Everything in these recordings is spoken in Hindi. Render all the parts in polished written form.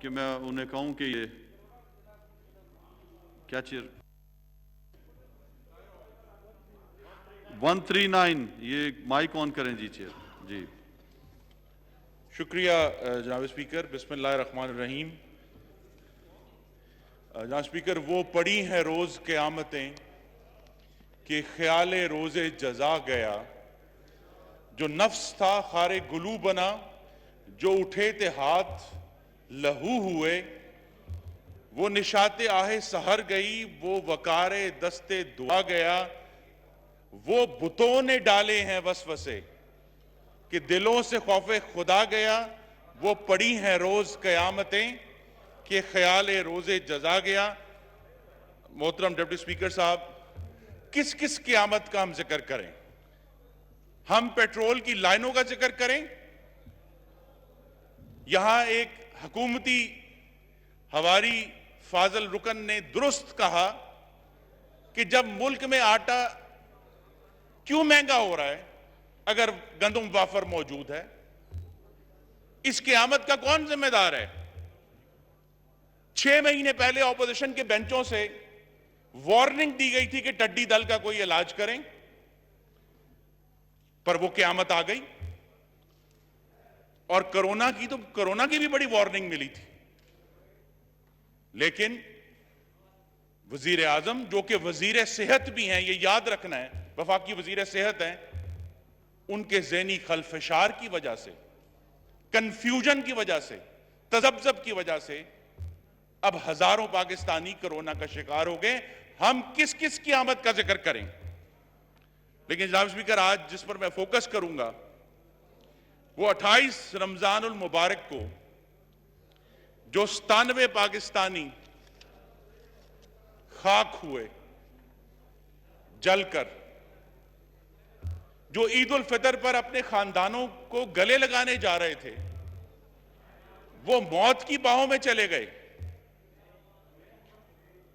कि मैं उन्हें कहूं कि ये क्या चीज 139 ये माइक ऑन करें जी चेयर जी। शुक्रिया जनाब स्पीकर। बिस्मिल्लाहिर्रहमानिर्रहीम। जनाब स्पीकर, वो पड़ी हैं रोज क़यामतें कि ख्याले रोजे जजा गया, जो नफ्स था खारे गुलू बना, जो उठे थे हाथ लहू हुए, वो निशाते आहे सहर गई, वो वकारे दस्ते दुआ गया, वो बुतों ने डाले हैं वसवसे कि दिलों से खौफे खुदा गया, वो पड़ी हैं रोज क़यामतें कि ख्याले रोजे जजा गया। मोहतरम डिप्टी स्पीकर साहब, किस किस क़यामत का हम जिक्र करें? हम पेट्रोल की लाइनों का जिक्र करें? यहां एक हुकूमती हवारी फाजल रुकन ने दुरुस्त कहा कि जब मुल्क में आटा क्यों महंगा हो रहा है अगर गंदम वाफर मौजूद है? इस क़यामत का कौन जिम्मेदार है? 6 महीने पहले ऑपोजिशन के बेंचों से वार्निंग दी गई थी कि टड्डी दल का कोई इलाज करें, पर वो क़यामत आ गई। और कोरोना की भी बड़ी वार्निंग मिली थी, लेकिन वजीर आजम, जो कि वजीर सेहत भी हैं, ये याद रखना है, वफाकी वजीर सेहत हैं, उनके ज़हनी खलफशार की वजह से, कंफ्यूजन की वजह से, तजब्जब की वजह से अब हजारों पाकिस्तानी कोरोना का शिकार हो गए। हम किस किस क़यामत का जिक्र करें? लेकिन जनाब स्पीकर, आज जिस पर मैं फोकस करूंगा वो 28 रमजानुल मुबारक को जो 97 पाकिस्तानी खाक हुए जलकर, जो ईद उल फितर पर अपने खानदानों को गले लगाने जा रहे थे, वो मौत की बाहों में चले गए।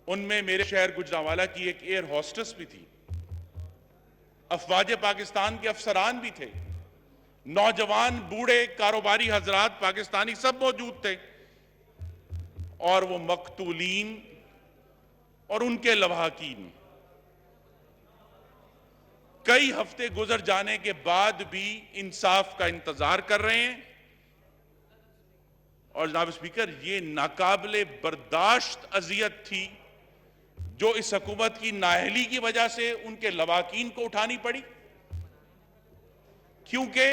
उनमें मेरे शहर गुजरांवाला की एक एयर होस्टेस भी थी, अफवाज पाकिस्तान के अफसरान भी थे, नौजवान बूढ़े कारोबारी हजरात पाकिस्तानी सब मौजूद थे। और वो मकतूलीन और उनके लवाहकीन कई हफ्ते गुजर जाने के बाद भी इंसाफ का इंतजार कर रहे हैं। और जनाब स्पीकर, ये नाकाबिले बर्दाश्त अजियत थी जो इस हुकूमत की नाअहली की वजह से उनके लवाहकीन को उठानी पड़ी, क्योंकि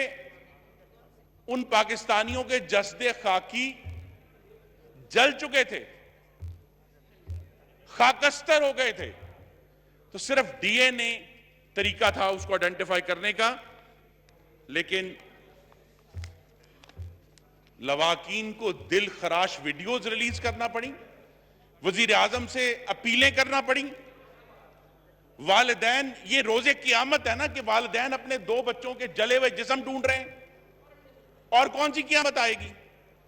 उन पाकिस्तानियों के जस्दे खाकी जल चुके थे, खाकस्तर हो गए थे। तो सिर्फ डीएनए तरीका था उसको आइडेंटिफाई करने का, लेकिन लवाकीन को दिल खराश वीडियोज रिलीज करना पड़ी, वजीर आजम से अपीलें करना पड़ी। वालिदैन, ये रोजे क़यामत है ना कि वालिदैन अपने 2 बच्चों के जले हुए जिस्म ढूंढ रहे हैं। और कौन सी क़यामत आएगी?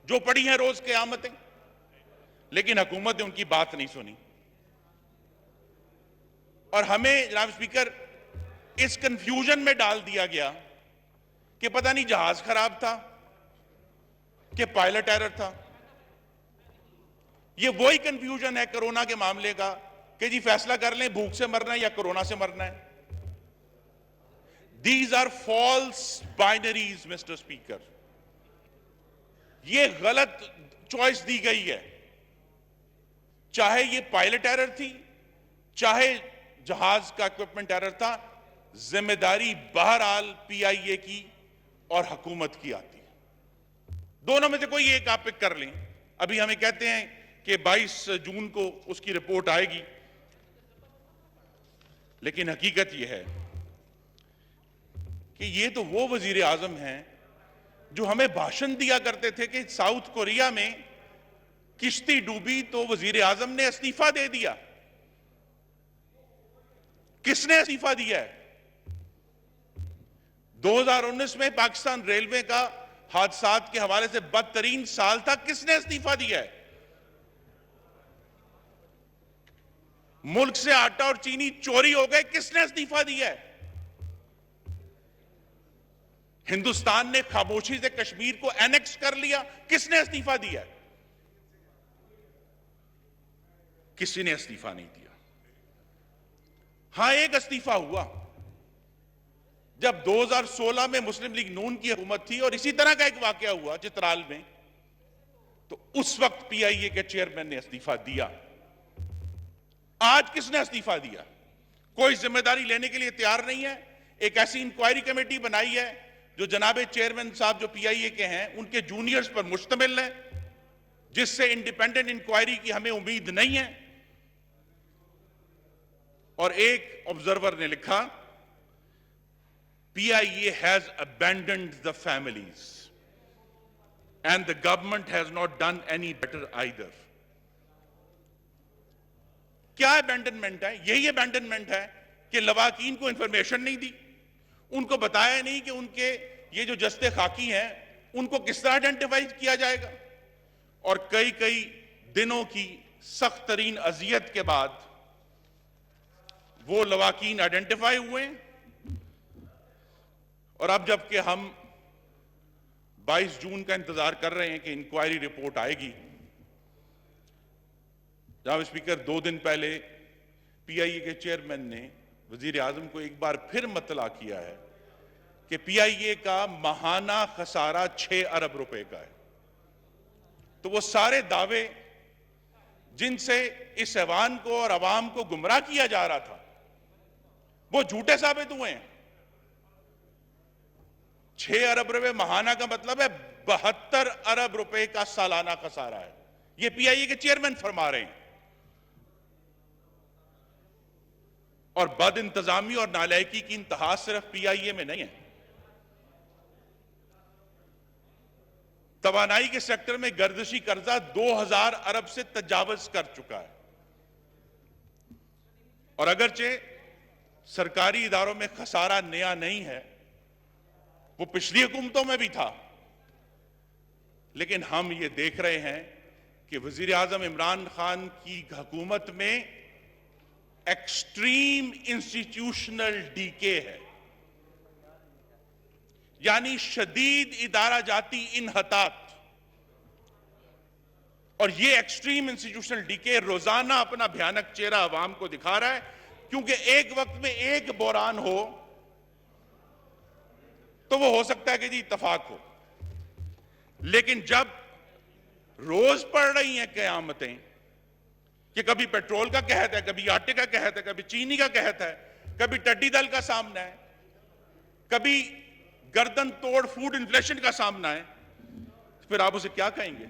जो पड़ी है रोज क़यामतें। लेकिन हुकूमत ने उनकी बात नहीं सुनी। और हमें जनाब स्पीकर इस कंफ्यूजन में डाल दिया गया कि पता नहीं जहाज खराब था कि पायलट एरर था। ये वही कंफ्यूजन है कोरोना के मामले का कि जी फैसला कर लें भूख से मरना है या कोरोना से मरना है। These are false binaries mister speaker. ये गलत चॉइस दी गई है, चाहे ये पायलट एरर थी, चाहे जहाज का इक्विपमेंट एरर था। जिम्मेदारी बहरहाल पीआईए की और हुकूमत की आती है। दोनों में से कोई एक आप पिक कर लें। अभी हमें कहते हैं कि 22 जून को उसकी रिपोर्ट आएगी, लेकिन हकीकत यह है कि ये तो वो वजीर आजम हैं जो हमें भाषण दिया करते थे कि साउथ कोरिया में किश्ती डूबी तो वजीर आजम ने इस्तीफा दे दिया। किसने इस्तीफा दिया है? 2019 में पाकिस्तान रेलवे का हादसात के हवाले से बदतरीन साल था, किसने इस्तीफा दिया है? मुल्क से आटा और चीनी चोरी हो गए, किसने इस्तीफा दिया है? हिंदुस्तान ने खामोशी से कश्मीर को एनेक्स कर लिया, किसने इस्तीफा दिया है? किसी ने इस्तीफा नहीं दिया। हां, एक इस्तीफा हुआ जब 2016 में मुस्लिम लीग नून की हुकूमत थी और इसी तरह का एक वाकया हुआ चित्राल में, तो उस वक्त पीआईए के चेयरमैन ने इस्तीफा दिया। आज किसने इस्तीफा दिया? कोई जिम्मेदारी लेने के लिए तैयार नहीं है। एक ऐसी इंक्वायरी कमेटी बनाई है जो जनाबे चेयरमैन साहब जो पीआईए के हैं उनके जूनियर्स पर मुश्तमिल है, जिससे इंडिपेंडेंट इंक्वायरी की हमें उम्मीद नहीं है। और एक ऑब्जर्वर ने लिखा, PIA has abandoned the families and the government has not done any better either. क्या अबैंडनमेंट है? यही अबैंडनमेंट है कि लवाकीन को इंफॉर्मेशन नहीं दी, उनको बताया नहीं कि उनके ये जो जस्ते खाकी हैं उनको किस तरह आइडेंटिफाई किया जाएगा। और कई कई दिनों की सख्त तरीन अजियत के बाद वो लवाकीन आइडेंटिफाई हुए। और अब जबकि हम 22 जून का इंतजार कर रहे हैं कि इंक्वायरी रिपोर्ट आएगी, जनाब स्पीकर 2 दिन पहले पीआईए के चेयरमैन ने वजीर आजम को एक बार फिर मतला किया है कि पीआईए का माहाना खसारा 6 अरब रुपए का है। तो वो सारे दावे जिनसे इस ऐवान को और अवाम को गुमराह किया जा रहा था वो झूठे साबित हुए हैं। 6 अरब रुपए माहाना का मतलब है 72 अरब रुपए का सालाना खसारा है। ये पीआईए के चेयरमैन फरमा रहे हैं। और बद इंतजामी और नालायकी की इंतहा सिर्फ पीआईए में नहीं है। तवानाई के सेक्टर में गर्दिशी कर्जा 2000 अरब से तजावज कर चुका है। और अगरचे सरकारी इदारों में खसारा नया नहीं है, वो पिछली हुकूमतों में भी था, लेकिन हम ये देख रहे हैं कि वजीर आजम इमरान खान की हुकूमत में एक्सट्रीम इंस्टीट्यूशनल डीके है, यानी शदीद इदारा जाती इनहतात। और ये एक्सट्रीम इंस्टीट्यूशनल डीके रोजाना अपना भयानक चेहरा अवाम को दिखा रहा है, क्योंकि एक वक्त में एक बहरान हो तो वो हो सकता है कि जी इत्तफाक हो, लेकिन जब रोज पड़ रही हैं कयामतें कि कभी पेट्रोल का कहत है, कभी आटे का कहत है, कभी चीनी का कहत है, कभी टिड्डी दल का सामना है, कभी गर्दन तोड़ फूड इन्फ्लेशन का सामना है, फिर आप उसे क्या कहेंगे?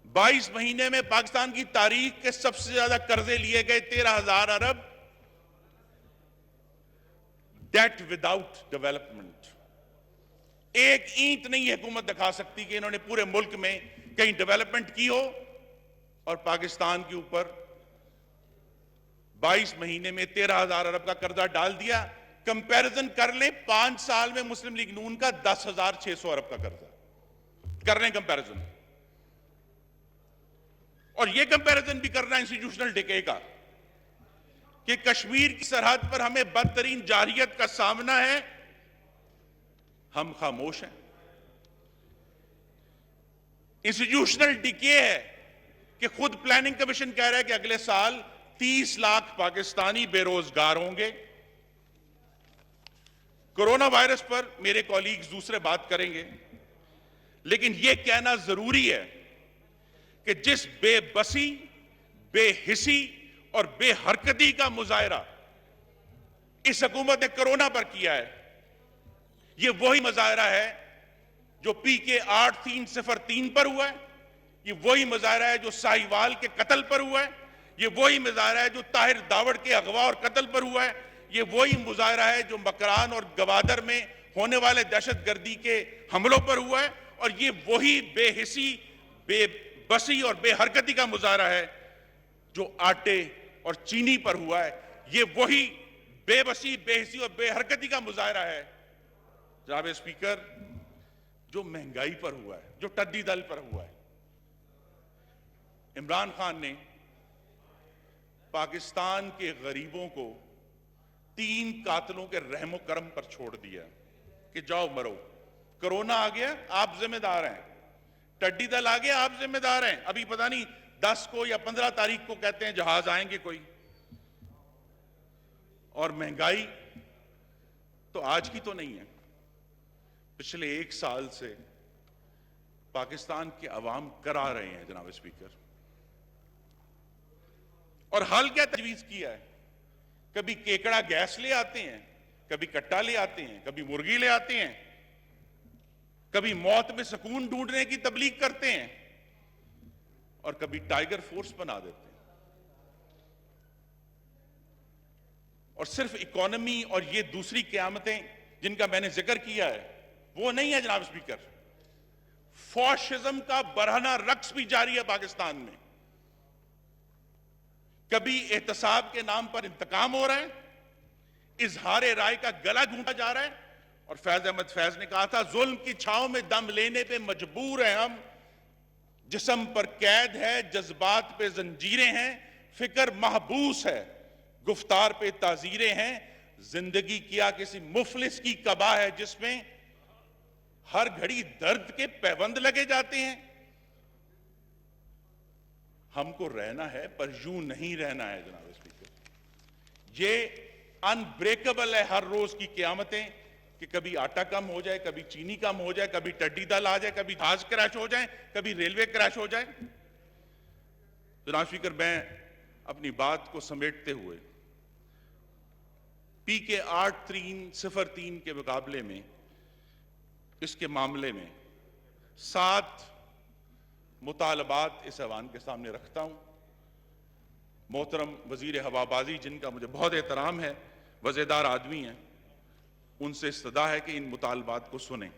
22 महीने में पाकिस्तान की तारीख के सबसे ज्यादा कर्जे लिए गए 13,000 अरब। Date without development. एक ईंट नहीं हुकूमत दिखा सकती कि इन्होंने पूरे मुल्क में कहीं डेवलपमेंट की हो। और पाकिस्तान के ऊपर 22 महीने में 13,000 अरब का कर्जा डाल दिया। कंपैरिजन कर लें 5 साल में मुस्लिम लीग नून का 10,600 अरब का कर्जा कर लें कंपैरिजन। और यह कंपैरिजन भी करना इंस्टीट्यूशनल डिके का कि कश्मीर की सरहद पर हमें बदतरीन जारहियत का सामना है, हम खामोश हैं। इंस्टीट्यूशनल डिके है कि खुद प्लानिंग कमीशन कह रहा है कि अगले साल 30 लाख पाकिस्तानी बेरोजगार होंगे। कोरोना वायरस पर मेरे कॉलीग्स दूसरे बात करेंगे, लेकिन यह कहना जरूरी है कि जिस बेबसी, बेहिसी और बेहरकती का मुजाहरा इस हुकूमत ने कोरोना पर किया है, यह वही मुजाहरा है जो PK 8303 पर हुआ है, ये वही मुजाहरा है जो साहिवाल के कत्ल पर हुआ है, ये वही मुजाहरा है जो ताहिर दावड़ के अगवा और कत्ल पर हुआ है, ये वही मुजाहरा है जो मकरान और गवादर में होने वाले दहशतगर्दी के हमलों पर हुआ है, और ये वही बेहिसी, बेबसी और बेहरकती का मुजाहरा है जो आटे और चीनी पर हुआ है। ये वही बेबसी, बेहिसी और बेहरकती का मुजाहरा है जनाब स्पीकर जो महंगाई पर हुआ है, जो टिड्डी दल पर हुआ है। इमरान खान ने पाकिस्तान के गरीबों को 3 कातलों के रहमो करम पर छोड़ दिया कि जाओ मरो। कोरोना आ गया, आप जिम्मेदार हैं। टिड्डी दल आ गया, आप जिम्मेदार हैं। अभी पता नहीं 10 को या 15 तारीख को कहते हैं जहाज आएंगे कोई, और महंगाई तो आज की तो नहीं है, पिछले 1 साल से पाकिस्तान के अवाम करा रहे हैं जनाब स्पीकर। और हल क्या तजवीज किया है? कभी केकड़ा गैस ले आते हैं, कभी कट्टा ले आते हैं, कभी मुर्गी ले आते हैं, कभी मौत में सुकून ढूंढने की तबलीग करते हैं, और कभी टाइगर फोर्स बना देते हैं। और सिर्फ इकोनॉमी और ये दूसरी क़यामतें जिनका मैंने जिक्र किया है वो नहीं है जनाब स्पीकर, फॉशिज्म का बरहना रक्स भी जारी है पाकिस्तान में। कभी एहतसाब के नाम पर इंतकाम हो रहा है, इजहार राय का गला घूंटा जा रहा है, और फैज अहमद फैज ने कहा था जुल्म की छांव में दम लेने पे मजबूर हैं हम, जिस्म पर कैद है, जज्बात पे जंजीरें हैं, फिक्र महबूस है, गुफ्तार पे ताजीरें हैं, जिंदगी क्या किसी मुफलिस की कबा है जिसमें हर घड़ी दर्द के पैबंद लगे जाते हैं। हमको रहना है पर यूं नहीं रहना है जनाब स्पीकर। ये अनब्रेकेबल है हर रोज की क़यामतें, कि कभी आटा कम हो जाए, कभी चीनी कम हो जाए, कभी टड्डी दल आ जाए, कभी जहाज क्रैश हो जाए, कभी रेलवे क्रैश हो जाए। जनाब स्पीकर, मैं अपनी बात को समेटते हुए PK 8303 के मुकाबले में इसके मामले में 7 मुतालबात इस ऐवान के सामने रखता हूं। मोहतरम वजीर हवाबाजी, जिनका मुझे बहुत एहतराम है, वज़ेदार आदमी हैं, उनसे इस्तदा है कि इन मुतालबात को सुने।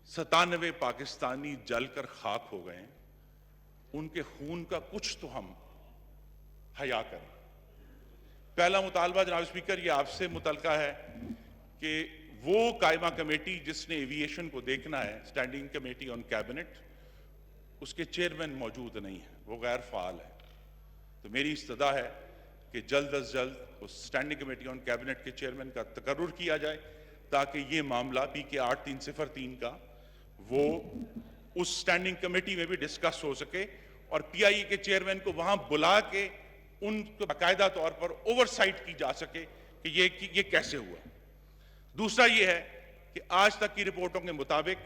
97 पाकिस्तानी जलकर खाक हो गए, उनके खून का कुछ तो हम हया करें। पहला मुतालबा जनाब स्पीकर ये आपसे मुतलका है कि वो कायमा कमेटी जिसने एविएशन को देखना है, स्टैंडिंग कमेटी ऑन कैबिनेट, उसके चेयरमैन मौजूद नहीं है, वो गैर फाल है। तो मेरी इस्तदा है कि जल्द अज जल्द उस स्टैंडिंग कमेटी ऑन कैबिनेट के चेयरमैन का तकर्रुर किया जाए, ताकि ये मामला PK 8303 का वो उस स्टैंडिंग कमेटी में भी डिस्कस हो सके, और PIA के चेयरमैन को वहां बुला के उनको बाकायदा तौर पर ओवरसाइट की जा सके कि ये कैसे हुआ। दूसरा ये है कि आज तक की रिपोर्टों के मुताबिक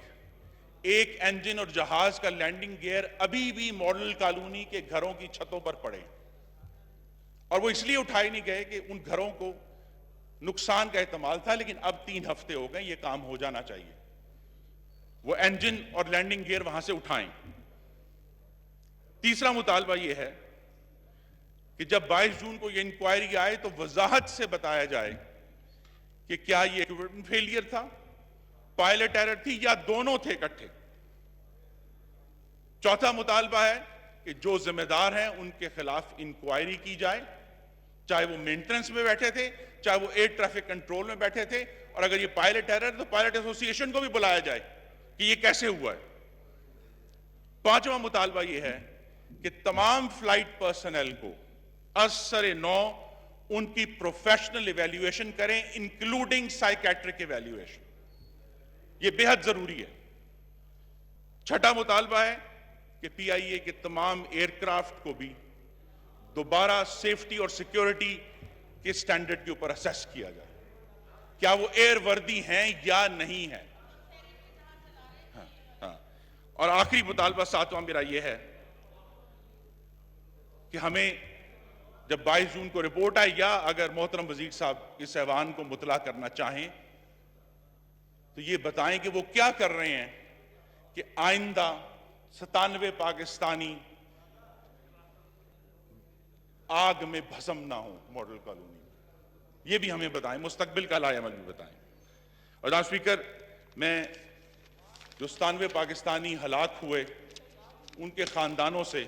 एक इंजन और जहाज का लैंडिंग गियर अभी भी मॉडल कॉलोनी के घरों की छतों पर पड़े, और वो इसलिए उठाए नहीं गए कि उन घरों को नुकसान का एहतमाल था, लेकिन अब 3 हफ्ते हो गए, ये काम हो जाना चाहिए, वो इंजन और लैंडिंग गियर वहां से उठाएं। तीसरा मुतालबा ये है कि जब 22 जून को ये इंक्वायरी आए तो वजाहत से बताया जाए कि क्या ये इक्विपमेंट फेलियर था, पायलट एरर थी, या दोनों थे इकट्ठे। चौथा मुतालबा है कि जो जिम्मेदार हैं उनके खिलाफ इंक्वायरी की जाए, चाहे वो मेंटेनेंस में बैठे थे, चाहे वो एयर ट्रैफिक कंट्रोल में बैठे थे, और अगर ये पायलट एरर तो पायलट एसोसिएशन को भी बुलाया जाए कि ये कैसे हुआ है। पांचवा मुतालबा ये है कि तमाम फ्लाइट पर्सनल को असर नौ उनकी प्रोफेशनल इवैल्यूएशन करें, इंक्लूडिंग साइकेट्रिक इवैल्यूएशन, ये बेहद जरूरी है। छठा मुतालबा है कि PIA के तमाम एयरक्राफ्ट को भी दोबारा सेफ्टी और सिक्योरिटी के स्टैंडर्ड के ऊपर असेस किया जाए, क्या वो एयर वर्दी हैं या नहीं है। हाँ। और आखिरी मुतालबा 7वां मेरा यह है कि हमें जब 22 जून को रिपोर्ट आई, या अगर मोहतरम वजीर साहब इस ऐवान को मुतला करना चाहें तो ये बताएं कि वो क्या कर रहे हैं कि आइंदा 97 पाकिस्तानी आग में भस्म ना हो मॉडल कॉलोनी। ये भी हमें बताएं, मुस्तकबिल का लाएमल भी बताएं। और जनाब स्पीकर, मैं जो 97 पाकिस्तानी हलाक हुए उनके खानदानों से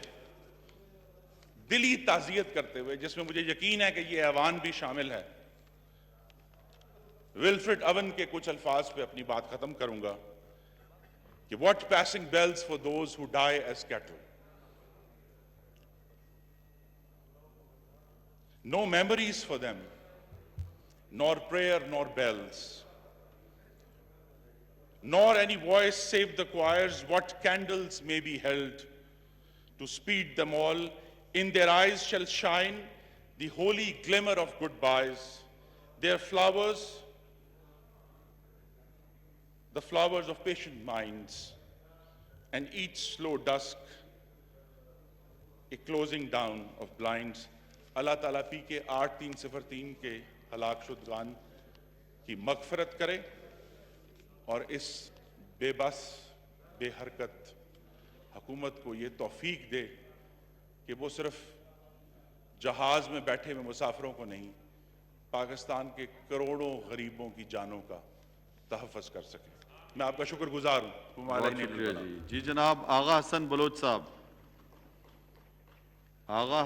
दिली ताज़ियत करते हुए, जिसमें मुझे यकीन है कि ये ऐवान भी शामिल है, विल्फ्रेड ओवन के कुछ अल्फाज पे अपनी बात खत्म करूंगा कि what passing bells for those who die as cattle. No memories for them, nor prayer nor bells. nor any voice save the choirs, what candles may be held to speed them all. In their eyes shall shine the holy glimmer of goodbyes. Their flowers, the flowers of patient minds, and each slow dusk, a closing down of blinds. अल्लाह ताला पी के 8303 के हलाक शुदगान की मगफरत करे और इस बेबस बेहरकत हुकूमत को ये तौफीक दे कि वो सिर्फ जहाज में बैठे हुए मुसाफिरों को नहीं, पाकिस्तान के करोड़ों गरीबों की जानों का तहफ़्फ़ुज़ कर सके। मैं आपका शुक्रगुजार हूँ। बहुत शुक्रिया जी। जी जनाब आगा हसन बलोच साहब। आगा